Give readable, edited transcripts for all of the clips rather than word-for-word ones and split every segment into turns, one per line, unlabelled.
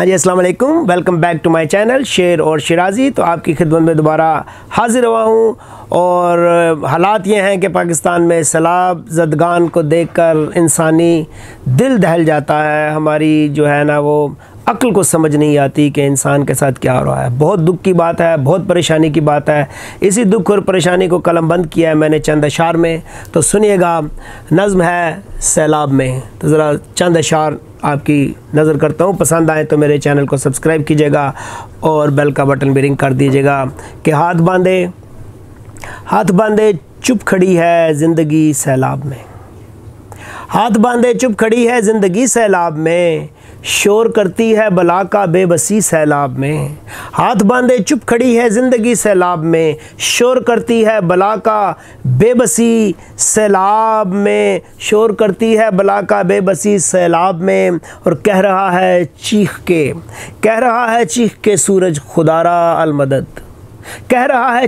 हाँ जी, अस्सलाम वालेकुम। Welcome back to my channel Sher और शिराजी। तो आपकी खिदमत में दोबारा हाजिर हुआ हूँ और हालात ये हैं कि पाकिस्तान में सैलाब ज़दगान को देखकर इंसानी दिल दहल जाता है। हमारी जो है ना वो अक्ल को समझ नहीं आती कि इंसान के साथ क्या हो रहा है। बहुत दुख की बात है, बहुत परेशानी की बात है। इसी दुख और परेशानी को कलमबंद किया है मैंने चंद अशार में। तो सुनिएगा, नज़्म है सैलाब में। तो ज़रा चंद अशार आपकी नज़र करता हूँ, पसंद आए तो मेरे चैनल को सब्सक्राइब कीजिएगा और बेल का बटन भी रिंग कर दीजिएगा। कि हाथ बांधे चुप खड़ी है ज़िंदगी सैलाब में। हाथ बांधे चुप खड़ी है ज़िंदगी सैलाब में, शोर करती है बला का बेबसी सैलाब में। हाथ बांधे चुप खड़ी है ज़िंदगी सैलाब में, शोर करती है बला का बेबसी सैलाब में, शोर करती है बला का बेबसी सैलाब में। और कह रहा है चीख के सूरज खुदारा अलमदद। कह रहा है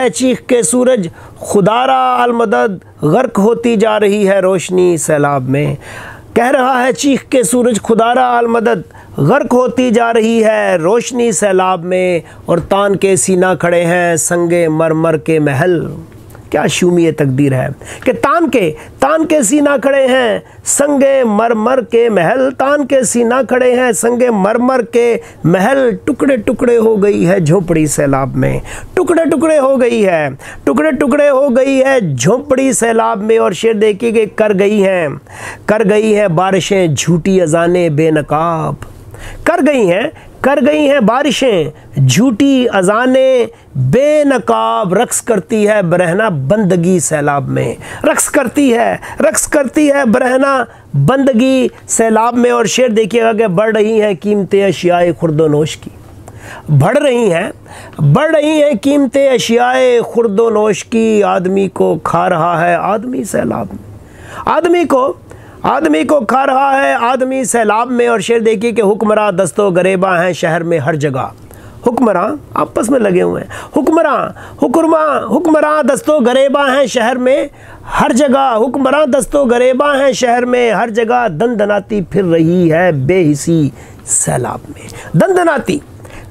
चीख के सूरज खुदारा अलमदद, गर्क होती जा रही है रोशनी सैलाब में। कह रहा है चीख के सूरज खुदारा अलमदद, गर्क होती जा रही है रोशनी सैलाब में। और तान के सीना खड़े हैं संगे मरमर के महल। क्या शूमी तकदीर है कि तान के सीना खड़े हैं संगे मरमर के महल। तान के सीना खड़े हैं संगे मरमर के महल। टुकड़े टुकड़े हो गई है झोंपड़ी सैलाब में। टुकड़े टुकड़े हो गई है झोंपड़ी सैलाब में। और शेर देखिए कि कर गई हैं बारिशें झूठी अजाने बेनकाब। कर गई हैं बारिशें झूठी अजाने बेनकाब। रक्स करती है बरहना बंदगी सैलाब में। रक्स करती है बरहना बंदगी सैलाब में। और शेर देखिएगा कि बढ़ रही हैं कीमतें अशियाए खुर्दोनोश की। बढ़ रही हैं कीमतें अशियाए खुर्दोनोश की। आदमी को खा रहा है आदमी सैलाब में। आदमी को खा रहा है आदमी सैलाब में। और शेर देखिए कि हुक्मरां दस्तो गरेबा हैं शहर में हर जगह। हुक्मरां आपस में लगे हुए हैं। हुक्मरां दस्तो गरेबा हैं शहर में हर जगह। हुक्मरां दस्तो गरेबा हैं शहर में हर जगह। दंदनाती फिर रही है बेहिसी सैलाब में।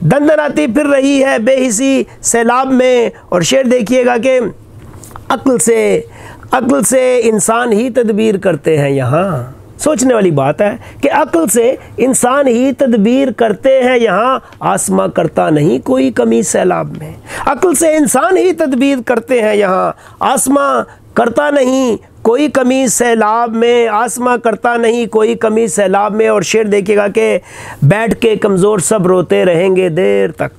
दंदनाती फिर रही है बेहिसी सैलाब में। और शेर देखिएगा कि अक्ल से इंसान ही तदबीर करते हैं यहाँ। सोचने वाली बात है कि अक्ल से इंसान ही तदबीर करते हैं यहाँ। आसमां करता नहीं कोई कमी सैलाब में। अक्ल से इंसान ही तदबीर करते हैं यहाँ। आसमां करता नहीं कोई कमी सैलाब में। आसमां करता नहीं कोई कमी सैलाब में। और शेर देखिएगा कि बैठ के कमज़ोर सब रोते रहेंगे देर तक।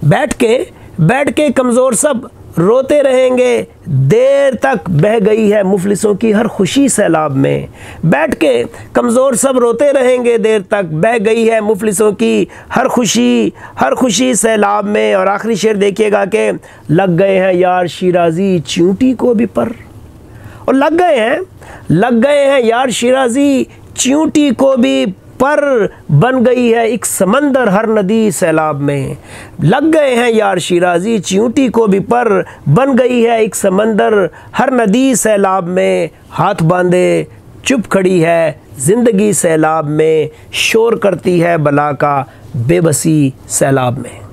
बैठ के कमज़ोर सब रोते रहेंगे देर तक। बह गई है मुफलिसों की हर खुशी सैलाब में। बैठ के कमज़ोर सब रोते रहेंगे देर तक। बह गई है मुफलिसों की हर खुशी सैलाब में। और आखिरी शेर देखिएगा कि लग गए हैं यार शिराजी चींटी को भी पर। और लग गए हैं यार शिराजी चींटी को भी पर। बन गई है एक समंदर हर नदी सैलाब में। लग गए हैं यार शिराजी चींटी को भी पर। बन गई है एक समंदर हर नदी सैलाब में। हाथ बांधे चुप खड़ी है ज़िंदगी सैलाब में, शोर करती है बला का बेबसी सैलाब में।